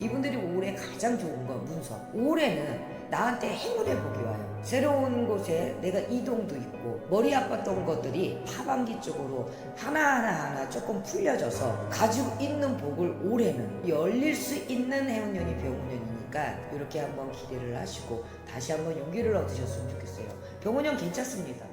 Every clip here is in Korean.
이분들이 올해 가장 좋은 건 문서. 올해는 나한테 행운의 복이 와요. 새로운 곳에 내가 이동도 있고 머리 아팠던 것들이 하반기 쪽으로 하나하나 조금 풀려져서 가지고 있는 복을 올해는 열릴 수 있는 해운년이 병운년이니까 이렇게 한번 기대를 하시고 다시 한번 용기를 얻으셨으면 좋겠어요. 병운년 괜찮습니다.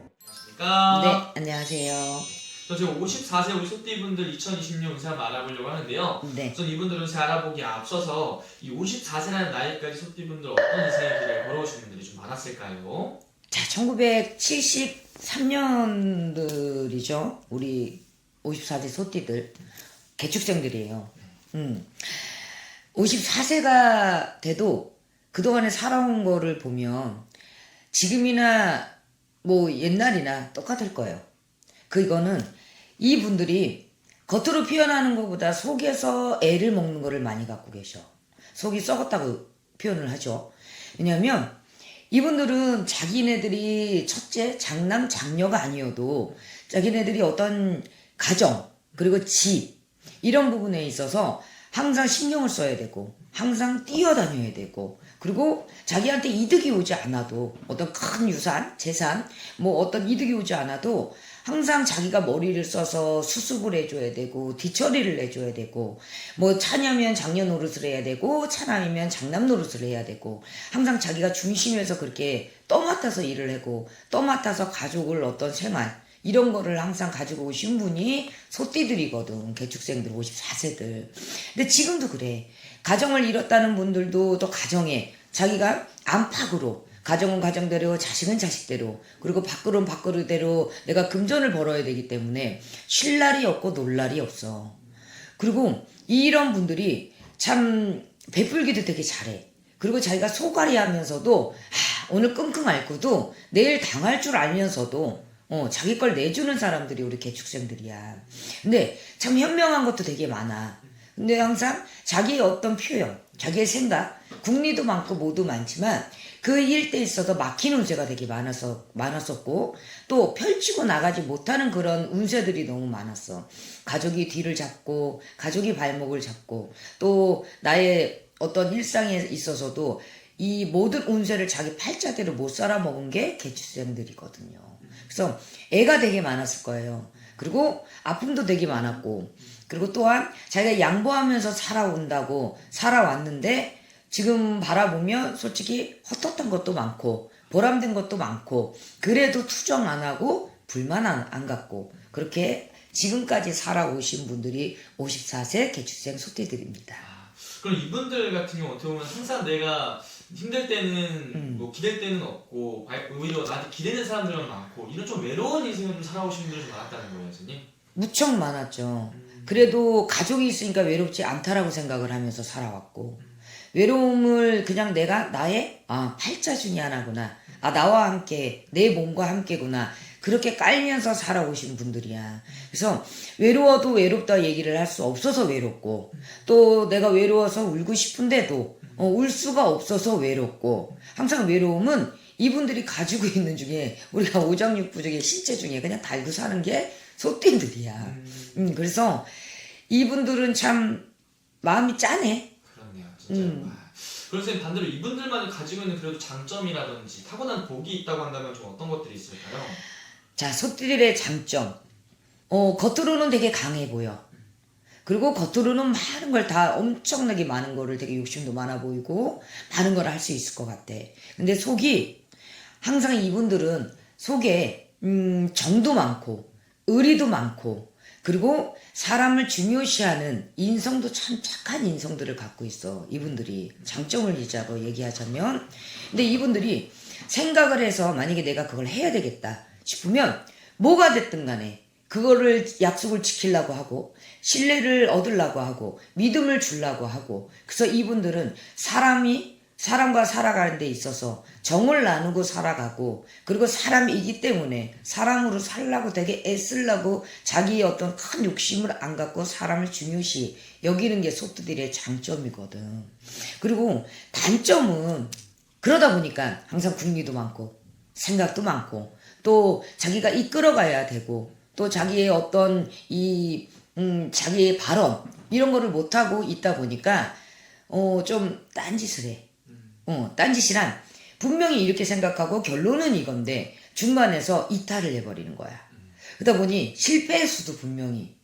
안녕하십니까. 네, 안녕하세요. 저 지금 54세 우리 소띠분들 2026 운세 한번 알아보려고 하는데요. 네. 우선 이분들 운세 알아보기 앞서서 이 54세라는 나이까지 소띠분들 어떤 인생의 길을 걸어오신 분들이 좀 많았을까요? 자, 1973년들이죠. 우리 54세 소띠들, 개축생들이에요. 54세가 돼도 그동안에 살아온 거를 보면 지금이나 뭐 옛날이나 똑같을 거예요. 이거는 이분들이 겉으로 표현하는 것보다 속에서 애를 먹는 거를 많이 갖고 계셔. 속이 썩었다고 표현을 하죠. 왜냐하면 이분들은 자기네들이 첫째 장남 장녀가 아니어도 자기네들이 어떤 가정 그리고 집 이런 부분에 있어서 항상 신경을 써야 되고 항상 뛰어다녀야 되고 그리고 자기한테 이득이 오지 않아도 어떤 큰 유산, 재산 뭐 어떤 이득이 오지 않아도 항상 자기가 머리를 써서 수습을 해줘야 되고 뒤처리를 해줘야 되고 뭐 차냐면 장녀 노릇을 해야 되고 차남이면 장남 노릇을 해야 되고 항상 자기가 중심에서 그렇게 떠맡아서 일을 하고 떠맡아서 가족을 어떤 생활 이런 거를 항상 가지고 오신 분이 소띠들이거든. 개축생들 54세들. 근데 지금도 그래. 가정을 잃었다는 분들도 또 가정에 자기가 안팎으로 가정은 가정대로 자식은 자식대로 그리고 밖으로는 밖으로대로 내가 금전을 벌어야 되기 때문에 쉴 날이 없고 놀 날이 없어. 그리고 이런 분들이 참 베풀기도 되게 잘해. 그리고 자기가 소갈이 하면서도 오늘 끙끙 앓고도 내일 당할 줄 알면서도 자기 걸 내주는 사람들이 우리 개축생들이야. 근데 참 현명한 것도 되게 많아. 근데 항상 자기의 어떤 표현, 자기의 생각, 국리도 많고 뭐도 많지만 그 일대 있어서 막히는 운세가 되게 많았었고 또 펼치고 나가지 못하는 그런 운세들이 너무 많았어. 가족이 뒤를 잡고 가족이 발목을 잡고 또 나의 어떤 일상에 있어서도 이 모든 운세를 자기 팔자대로 못 살아먹은 게 개축생들이거든요. 그래서 애가 되게 많았을 거예요. 그리고 아픔도 되게 많았고 그리고 또한 자기가 양보하면서 살아왔는데 지금 바라보면 솔직히 헛헛한 것도 많고 보람된 것도 많고 그래도 투정 안 하고 불만 안 갖고 그렇게 지금까지 살아오신 분들이 54세 개축생 소띠들입니다. 그럼 이분들 같은 경우 어떻게 보면 항상 내가 힘들 때는 뭐 기댈 때는 없고 오히려 나한테 기대는 사람들은 많고 이런 좀 외로운 인생을 좀 살아오신 분들이 좀 많았다는 거예요, 선생님? 무척 많았죠. 그래도 가족이 있으니까 외롭지 않다라고 생각을 하면서 살아왔고 외로움을 그냥 내가 나의 팔자 중에 하나구나. 나와 함께 내 몸과 함께구나. 그렇게 깔면서 살아오신 분들이야. 그래서 외로워도 외롭다 얘기를 할 수 없어서 외롭고 또 내가 외로워서 울고 싶은데도 울 수가 없어서 외롭고 항상 외로움은 이분들이 가지고 있는 중에 우리가 오장육부 중에 신체 중에 그냥 달고 사는 게 소띠들이야. 그래서 이분들은 참 마음이 짠해. 그렇네요, 진짜로. 그래서 선생님 반대로 이분들만이 가지고 있는 그래도 장점이라든지 타고난 복이 있다고 한다면 좀 어떤 것들이 있을까요? 자, 소띠들의 장점. 겉으로는 되게 강해 보여. 그리고 겉으로는 많은 걸 다 엄청나게 많은 거를 되게 욕심도 많아 보이고 많은 걸 할 수 있을 것 같아. 근데 속이 항상 이분들은 속에 정도 많고 의리도 많고 그리고 사람을 중요시하는 인성도 참 착한 인성들을 갖고 있어. 이분들이 장점을 이자고 얘기하자면 근데 이분들이 생각을 해서 만약에 내가 그걸 해야 되겠다 싶으면 뭐가 됐든 간에 그거를 약속을 지키려고 하고 신뢰를 얻으려고 하고 믿음을 주려고 하고 그래서 이분들은 사람과 살아가는 데 있어서 정을 나누고 살아가고 그리고 사람이기 때문에 사람으로 살려고 되게 애쓰려고 자기의 어떤 큰 욕심을 안 갖고 사람을 중요시 여기는 게 소띠들의 장점이거든. 그리고 단점은 그러다 보니까 항상 궁리도 많고 생각도 많고 또 자기가 이끌어가야 되고 또 자기의 어떤 자기의 발언 이런 거를 못하고 있다 보니까 좀 딴짓을 해. 딴짓이란 분명히 이렇게 생각하고 결론은 이건데 중간에서 이탈을 해버리는 거야. 그러다 보니 실패의 수도 분명히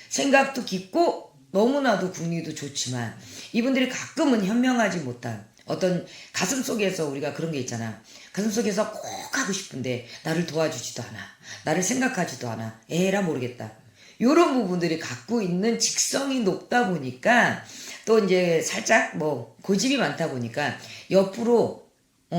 생각도 깊고 너무나도 국리도 좋지만 이분들이 가끔은 현명하지 못한 어떤 가슴속에서 우리가 그런 게 있잖아. 가슴속에서 꼭 하고 싶은데 나를 도와주지도 않아. 나를 생각하지도 않아. 에라 모르겠다. 요런 부분들이 갖고 있는 직성이 높다 보니까 또 이제 살짝 뭐 고집이 많다 보니까 옆으로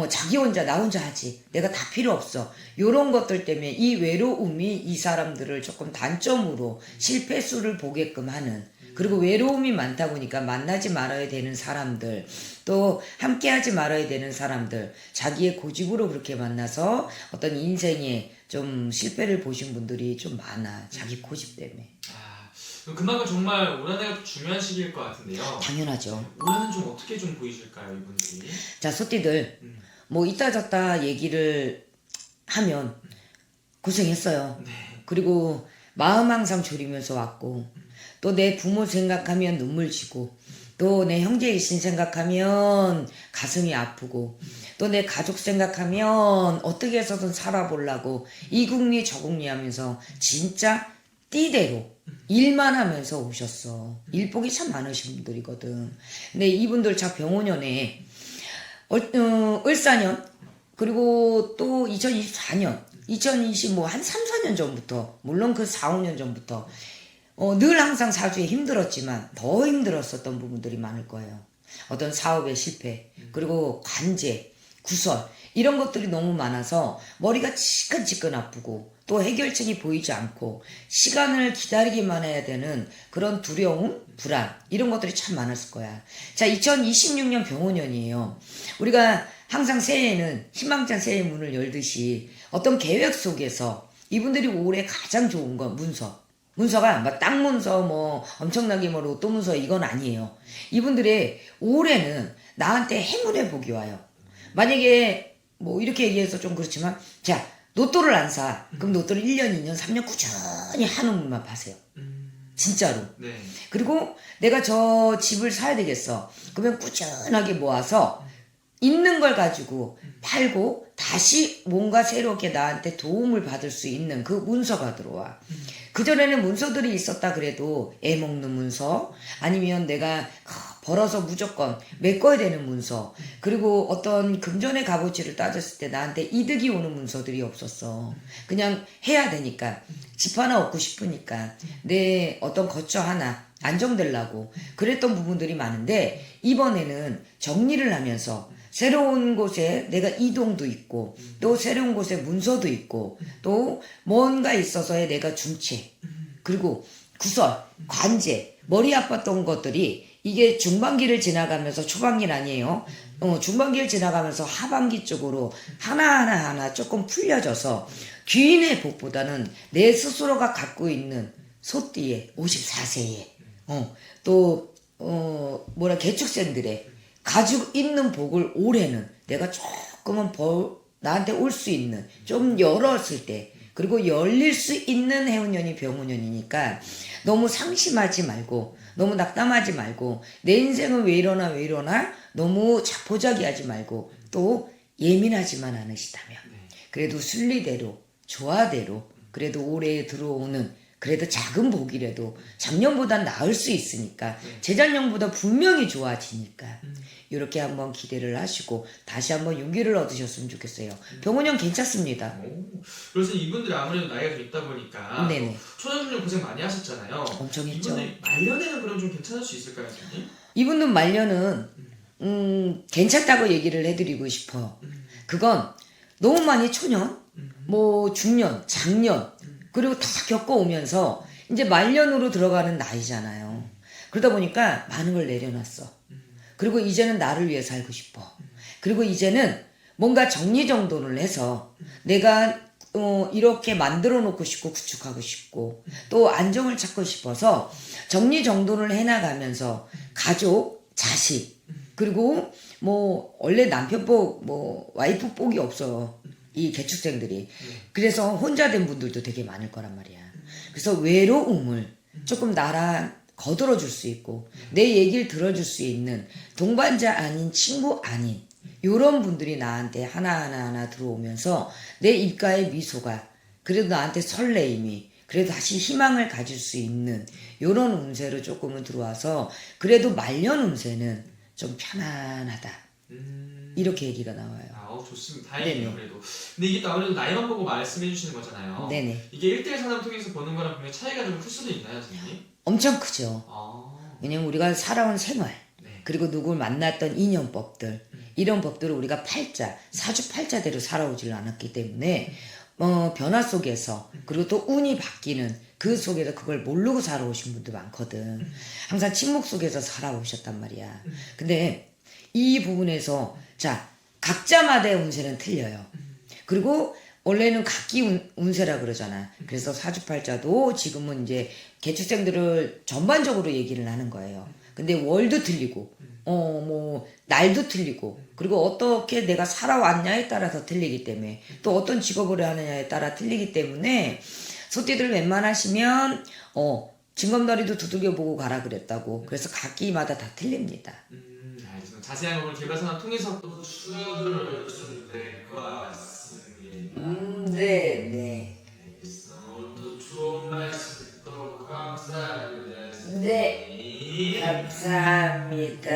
자기 혼자 나 혼자 하지. 내가 다 필요 없어. 요런 것들 때문에 이 외로움이 이 사람들을 조금 단점으로 실패수를 보게끔 하는 그리고 외로움이 많다 보니까 만나지 말아야 되는 사람들 또 함께하지 말아야 되는 사람들 자기의 고집으로 그렇게 만나서 어떤 인생에 좀 실패를 보신 분들이 좀 많아. 자기 고집 때문에. 그만큼 정말 올한해가 중요한 시기일 것 같은데요. 당연하죠. 올해는 좀 어떻게 좀 보이실까요, 이분들이? 자, 소띠들 뭐 이따 저따 얘기를 하면 고생했어요. 네. 그리고 마음 항상 졸이면서 왔고 또 내 부모 생각하면 눈물 지고 또 내 형제 일신 생각하면 가슴이 아프고 또 내 가족 생각하면 어떻게 해서든 살아보려고 이 국리 저 국리 하면서 진짜 띠대로 일만 하면서 오셨어. 일복이 참 많으신 분들이거든. 근데 이분들 자 병오년에 을사년 그리고 또 2024년 2020 뭐 한 3, 4년 전부터 물론 그 4, 5년 전부터 늘 항상 사주에 힘들었지만 더 힘들었었던 부분들이 많을 거예요. 어떤 사업의 실패 그리고 관제 구설 이런 것들이 너무 많아서 머리가 지끈지끈 아프고 또 해결책이 보이지 않고 시간을 기다리기만 해야 되는 그런 두려움, 불안 이런 것들이 참 많았을 거야. 자, 2026년 병오년이에요. 우리가 항상 새해에는 희망찬 새해 문을 열듯이 어떤 계획 속에서 이분들이 올해 가장 좋은 건 문서. 문서가 막 땅 문서 뭐 엄청나게 뭐 로또 문서 이건 아니에요. 이분들의 올해는 나한테 행운의 복이 와요. 만약에 뭐 이렇게 얘기해서 좀 그렇지만 자 로또를 안 사. 그럼 로또를 1년, 2년, 3년 꾸준히 하는 분만 파세요. 진짜로. 네. 그리고 내가 저 집을 사야 되겠어. 그러면 꾸준하게 모아서 있는 걸 가지고 팔고 다시 뭔가 새롭게 나한테 도움을 받을 수 있는 그 문서가 들어와. 그전에는 문서들이 있었다 그래도 애 먹는 문서 아니면 내가 벌어서 무조건 메꿔야 되는 문서 그리고 어떤 금전의 값어치를 따졌을 때 나한테 이득이 오는 문서들이 없었어. 그냥 해야 되니까 집 하나 얻고 싶으니까 내 어떤 거처 하나 안정되려고 그랬던 부분들이 많은데 이번에는 정리를 하면서 새로운 곳에 내가 이동도 있고 또 새로운 곳에 문서도 있고 또 뭔가 있어서의 내가 중체 그리고 구설, 관제, 머리 아팠던 것들이 이게 중반기를 지나가면서 초반기는 아니에요. 중반기를 지나가면서 하반기 쪽으로 하나하나 조금 풀려져서 귀인의 복보다는 내 스스로가 갖고 있는 소띠의 54세에 또 개축생들의 가지고 있는 복을 올해는 내가 조금은 나한테 올 수 있는 좀 열었을 때 그리고 열릴 수 있는 해운년이 병운년이니까 너무 상심하지 말고 너무 낙담하지 말고 내 인생은 왜 이러나 너무 자포자기하지 말고 또 예민하지만 않으시다면 그래도 순리대로 조화대로 그래도 올해 들어오는 그래도 작은 복이라도 작년보다 나을 수 있으니까 재작년보다 분명히 좋아지니까 이렇게 한번 기대를 하시고 다시 한번 용기를 얻으셨으면 좋겠어요. 병원형 괜찮습니다. 그래서 이분들이 아무래도 나이가 좀 있다 보니까 네네. 초년생 고생 많이 하셨잖아요. 엄청 했죠. 이분들 말년에는 그럼 좀 괜찮을 수 있을까요, 선생님? 이분들 말년은 괜찮다고 얘기를 해드리고 싶어요. 그건 너무 많이 초년, 뭐 중년, 장년 그리고 다 겪어오면서 이제 말년으로 들어가는 나이잖아요. 그러다 보니까 많은 걸 내려놨어. 그리고 이제는 나를 위해 살고 싶어. 그리고 이제는 뭔가 정리정돈을 해서 내가 이렇게 만들어 놓고 싶고 구축하고 싶고 또 안정을 찾고 싶어서 정리정돈을 해나가면서 가족, 자식 그리고 뭐 원래 남편복 뭐 와이프복이 없어. 이 개축생들이. 그래서 혼자 된 분들도 되게 많을 거란 말이야. 그래서 외로움을 조금 나랑 거들어 줄 수 있고 내 얘기를 들어줄 수 있는 동반자 아닌 친구 아닌 요런 분들이 나한테 하나하나 들어오면서 내 입가에 미소가 그래도 나한테 설레임이 그래도 다시 희망을 가질 수 있는 요런 운세로 조금은 들어와서 그래도 말년 운세는 좀 편안하다 이렇게 얘기가 나와요. 좋습니다. 다행이에요. 네네. 그래도. 근데 이게 또 아무래도 나이만 보고 말씀해 주시는 거잖아요. 네네. 이게 1대1 상담 통해서 보는 거랑 분명히 차이가 좀 클 수도 있나요, 선생님? 엄청 크죠. 왜냐면 우리가 살아온 생활 네. 그리고 누굴 만났던 인연법들 이런 법들을 우리가 사주팔자대로 살아오질 않았기 때문에 변화 속에서 그리고 또 운이 바뀌는 그 속에서 그걸 모르고 살아오신 분도 많거든. 항상 침묵 속에서 살아오셨단 말이야. 근데 이 부분에서 자 각자마다의 운세는 틀려요. 그리고 원래는 각기 운세라 그러잖아. 그래서 사주팔자도 지금은 이제 개축생들을 전반적으로 얘기를 하는 거예요. 근데 월도 틀리고, 뭐 날도 틀리고, 그리고 어떻게 내가 살아왔냐에 따라서 틀리기 때문에 또 어떤 직업을 하느냐에 따라 틀리기 때문에 소띠들 웬만하시면 징검다리도 두들겨보고 가라 그랬다고. 그래서 각기마다 다 틀립니다. 알겠습니다. 자세한 걸 개별 상담 통해서 또 추가를 해주셔도 될 것 같습니다. 네. 오늘도 좋은 말씀 듣도록 감사합니다. 네. 감사합니다.